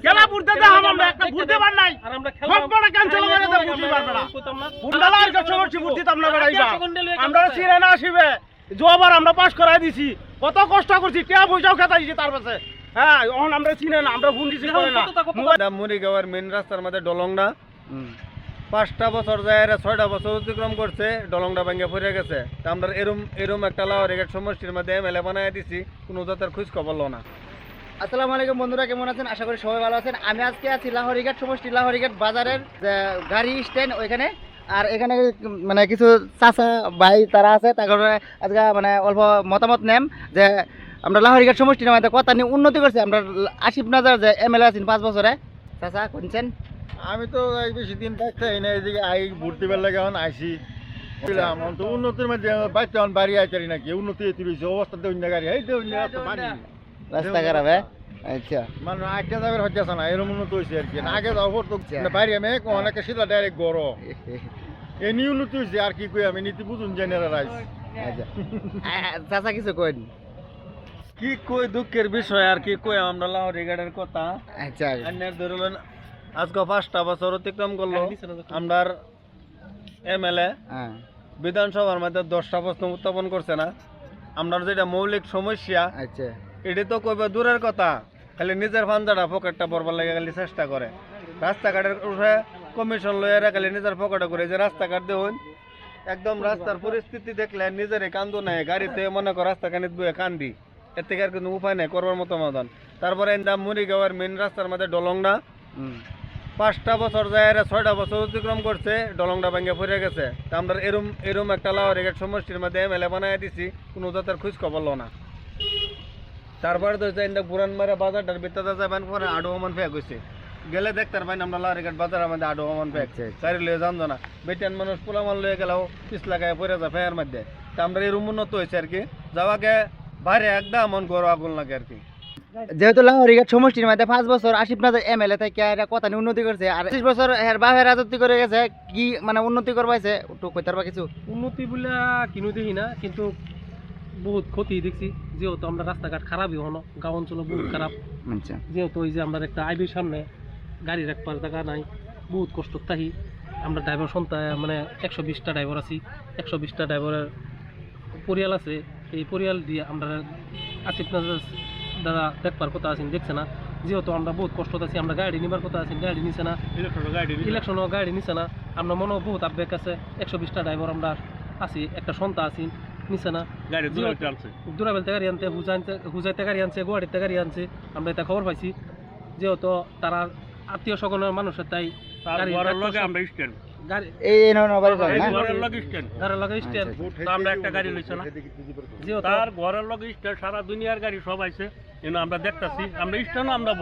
খেলা বুঝতে দেখাম আমরা একটা বুঝতে পার নাই আর আমরা খেলা সব বড় ক্যান্সেল করে দেব বুঝতে পারবে না বুন্ডালার কাছে সমস্যা বুঝতে আমরা বেড়াইবা আমরা সিরে না আসিবে জোবার আমরা পাস করাই দিছি কত কষ্ট করছি কে পয়সাও খেতাইছি তার কাছে হ্যাঁ এখন আমরা চিনে না আমরা ফোন দিছি করে না মুড়িগাঁওয়ের মেন রাস্তার মধ্যে ডলংডা 5টা বছর যায় 6টা বছর অতিক্রম করছে ডলংডা ভেঙে পড়ে গেছে তা আমরা এরম একটা লাহোরিঘাট সমষ্টির মধ্যে এমএলএ বানায় দিছি কোনো জাতের খোঁজ খবর লো না। আসসালামু আলাইকুম বন্ধুরা, কেমন আছেন? আশা করি সবাই ভালো আছেন। আমি আজকে আছি লাহোরিঘাট সমষ্টি লাহোরিঘাট বাজারের গাড়ি স্ট্যান্ড ওইখানে। আর এখানে মানে কিছু চাচা ভাই তারা আছে, তারপরে আজকে মানে অল্প মতামত নেম যে আমরা লাহোরিঘাট সমষ্টির মধ্যে কত নিয়ে উন্নতি করছে। আমরা আসিফ নাজার যে এমএলএ আছেন 5 বছরে, চাচা শুনছেন? আমি তো বেশি দিন থাকতে না, এদিকে ভোট দিবার লাগে এখন আইসি তো উন্নতির মধ্যে বাচ্চা বাড়ি আইতারি নাকি উন্নতি অবস্থাতে অন্য গাড়ি রাস্তা খারাপ। হ্যাঁ আচ্ছা, মানে আগে যাবে হচ্ছে না এরকম উন্নত হয়েছে আর কি। আগে যাওয়ার তো বাইরে আমি অনেকে সিধা ডাইরেক্ট গড় এ নিয়ে উন্নতি হয়েছে আর কি কই আমি নীতি বুঝুন জেনারেলাইজ। আচ্ছা চাচা কিছু কইন? কি কই দুঃখের বিষয় আর কি কই আমরা লাহোরিঘাটের কথা। আচ্ছা ধরলেন আজকে 5টা বছর অতিক্রম করলো আমরার এমএলএ বিধানসভার মধ্যে 10টা প্রশ্ন উত্থাপন করছে না। আমরা যেটা মৌলিক সমস্যা আচ্ছা এটা তো কইবা দূরের কথা, খালি নিজের ফান্দাটা পকেটটা পড়বার লাগে খালি চেষ্টা করে। রাস্তাঘাটের উঠে কমিশন লইয়ারা খালি নিজের পকেটে করে যে রাস্তাঘাট দেখুন একদম রাস্তার পরিস্থিতি দেখলে নিজের কান্দো নাই, গাড়িতে মনে কর রাস্তা কানিত বয়ে কান্দি, এর থেকে আর কোনো উপায় নাই করবার মতো মতন। তারপরে মুড়িগাঁওয়ের মেন রাস্তার মধ্যে ডলংডা 5টা বছর যায় 6টা বছর অতিক্রম করছে ডলংডা ভেঙে পড়ে গেছে তা আমরা এরম একটা লাহোরিঘাট সমষ্টির মধ্যে এমএলএ বানায় দিছি কোনো জাতের খোঁজ খবর লো না। তারপরে তো পুরান মারা বাজারটার ভিতরে যাবেন পরে আডো হমান ফেক হয়েছে গেলে দেখতে পাই আমরা লাহোরিঘাট বাজারের মধ্যে আডো হমান ফেক চারি লয়ে জানতো না বেটিয়ান মানুষ পোলামান লয়ে গেলেও পিস লাগায় পড়ে যায় ফেয়ার মধ্যে তা আমরা এরম উন্নত হয়েছে আর কি যাওয়াকে বাইরে একদম মন গরম আগুন লাগে আর কি। যেহেতু লাহোরিঘাট সমষ্টির মধ্যে 5 বছর আসিফ নাজার এমএলএ থেকে এটা কথা নিয়ে উন্নতি করছে আর 25 বছর এর বাপের রাজত্ব করে গেছে, কি মানে উন্নতি করবাইছে একটু কইতে পারবা কিছু? উন্নতি বলে কিনো দেখি না, কিন্তু বহুত ক্ষতি দেখছি। যেহেতু আমরা রাস্তাঘাট খারাপই হলো, গাঁও অঞ্চল বহুত খারাপ। আচ্ছা যেহেতু ওই যে আমরা একটা আইবির সামনে গাড়ি রাখবার জায়গা নাই, বহুত কষ্ট থাকি। আমরা ড্রাইভার সন্তান মানে 120টা ড্রাইভার আছি, 120টা ড্রাইভারের পরিয়াল আছে। এই পরিয়াল দিয়ে আমরা আসিফ নাজার দাদা দেখবার কথা আছেন, দেখছে না। যেহেতু আমরা বহুত কষ্ট আছি, আমরা গাড়ি নিবার কথা আছি, গাড়ি নিছে না, ইলেকশনও গাড়ি নিছে না। আমরা মনে বহুত আবেগ আছে, 120টা ড্রাইভার আমরা আছি, একটা সন্তান আছি, নিছে না। দূরাবেলতে গাড়ি আনতে, হুজাইতে গাড়ি আনছে, গুয়াহাটিতে গাড়ি আনছে। আমরা এটা খবর পাইছি। যেহেতু তারা আত্মীয় স্বজনের মানুষের তাই সারা দুনিয়ার গাড়ি সব আইছে, আমরা দেখতেছি আমরা স্ট্যান্ড আমরা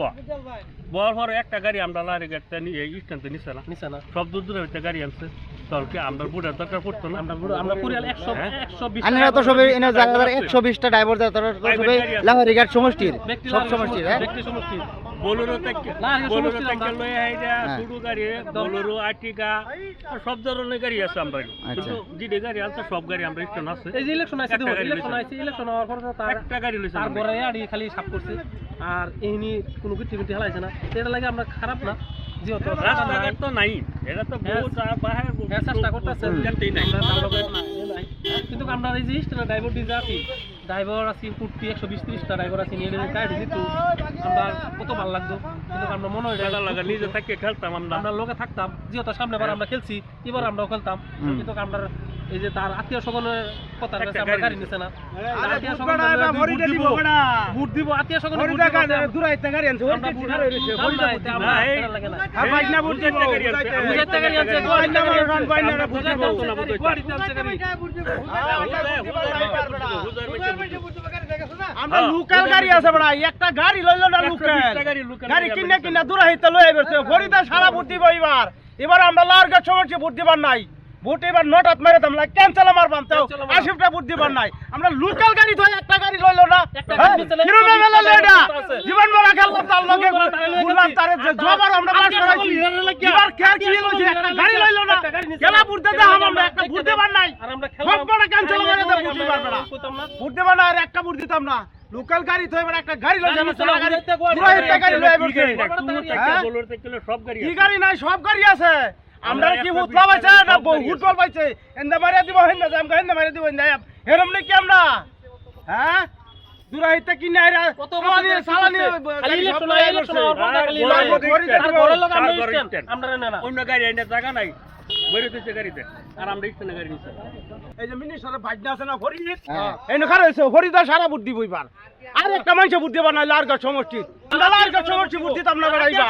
বর পরে একটা গাড়ি আমরা লাহোরিঘাট স্ট্যান্ডে নিছে না, সব দূর দূরে হইতে গাড়ি আনছে। আমরা বুড়ার দরকার পড়তো না, আমরা পরিয়াল 120টা ড্রাইভার লাহোরিঘাট সমষ্টির সব সমষ্টির বোলেরো লয়ে আইরা ছোটো গাড়ি বোলেরো আর্টিকা সব ধরনের গাড়ি আছে আমরা। কিন্তু যেটা গাড়ি আছে সব গাড়ি আমরা স্ট্যান্ড আছে। এই যে ইলেকশন আছে, ইলেকশন হওয়ার পর তার একটা গাড়ি লইছে, আর বড় আড়ি খালি সাফ করছে আর এহনি কোনো কিছু হালাইছে না। এটা লাগে আমরা খারাপ না, যেহেতু রাস্তাঘাট তো নাই, এটা তো বহুত চেষ্টা করতেছে কিন্তু আমরা এই যে স্ট্যান্ডে ড্রাইভার দিয়ে আছি, ড্রাইভার আছি 120-130টা ড্রাইভার আছি, নিয়ে গাড়ি দিত আমরা কত ভালো লাগতো। কিন্তু আমরা মনে হয় নিজে থেকে খেলতাম, আমরা লোকে থাকতাম। যেহেতু সামনে বার আমরা খেলছি, এবার আমরাও খেলতাম। কিন্তু আমরা এই যে তার আত্মীয় স্বজনের কথা আমরা গাড়ি নিছে না, আত্মীয় স্বজন ভোট দিব, আত্মীয় স্বজন আমরা লোকাল গাড়ি আছে বড় একটা গাড়ি লইলো না, লোকাল গাড়ি কিনে কিনে দূর হইতে লই আইছে ফরিদা সারা ভোট দিব। এবার আমরা লাহোরিঘাট সমষ্টি ভোট দিবার নাই, ভোট এবার নটাত মেরে দামলা ক্যান্সেল আমার বানতে 80টা ভোট দিবার নাই। আমরা লোকাল গাড়ি ধরে একটা গাড়ি লইলো না, কিরমে মেলা লইডা জীবন বড় খেললাম তার লগে বললাম তারে যে জবার আমরা পাস করাইছি। এবার খেল কি লইছে একটা গাড়ি লইলো না, খেলা বুঝতে দেখাম আমরা একটা ভোট দিবার নাই আর আমরা সব বড় ক্যান্সেল করে দেব বুঝতে পারবে না। ভোট দিবার না আর একটা ভোট দিতাম না, লোকাল গাড়ি তো এবার একটা গাড়ি লয়ে যাবে গাড়ি চালাও, গাড়ি উড়াইতে গোয়া পুরো একটা গাড়ি লয়ে কি বসে গাড়ি না, হ্যাঁ? সব গাড়ি কি গাড়ি নাই সব গাড়ি আছে আমরা কি একটা মুতলা পাইছে বিশ না সব গাড়ি ফুটবল পাইছে এন্দা মারিয়া দিব হেন্দা জাম হেন্দা মারিয়া দিব হেন্দা হেরম নাকি আমরা হ্যাঁ দুরাইতে কি নাই রা কত সালানি বছর সালানি খালি ইলেকশন ইলেকশন হওয়ার পর খালি আর লড়াই। গড়ি আর ঘরের লোক আমরা আর গড়ি স্ট্যান্ড stand। আমরা না না অন্য গাড়ি এনে জায়গা নাই বেরো দিচ্ছে গাড়িতে আর আমরা ইচ্ছা গাড়ি নিচ্ছে এই যে মিনিস্টারের ভাইজনা আছে না ফরিদ হ্যাঁ। এই নখার হইছে ফরিদা সারা বুদ্ধি বইবার আর একটা মানুষ বুদ্ধি বানাই লারগা সমষ্টি আমরা লারগা সমষ্টি বুদ্ধি তো আমরা বাড়াইবা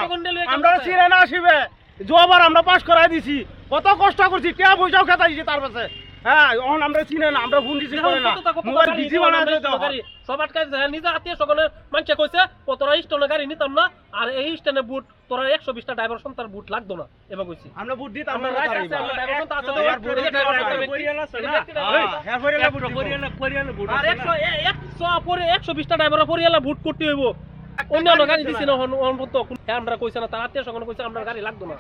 আমরা সিরে না আসিবে জোবার আমরা পাস করাই দিছি কত কষ্ট করছি টিয়া পয়সাও খেতাইছি তার পাশে হ্যাঁ এখন আমরা চিনে না আমরা ফোন দিছি করে না মোবাইল বিজি বানাই দাও সব আটকাই যায় নিজে আত্মীয় স্বজনের মানুষে কইছে তোরা স্টেশনে গাড়ি নিতাম না আর এই স্টেশনে বুট তোরা 120টা ড্রাইভার সন্তান বুট লাগতো না এবার কইছি আমরা বুদ্ধি তো আমরা আমরা রাইট আছে আমরা ড্রাইভার সন্তান আছে তো আর 120টা ড্রাইভার পরিয়ালা বুট করতে হইব অন্যান্য গাড়ি দিছি না অন্তত আমরা কইছে না তার আত্মীয় স্বজন কইছে আমরা গাড়ি লাগতো না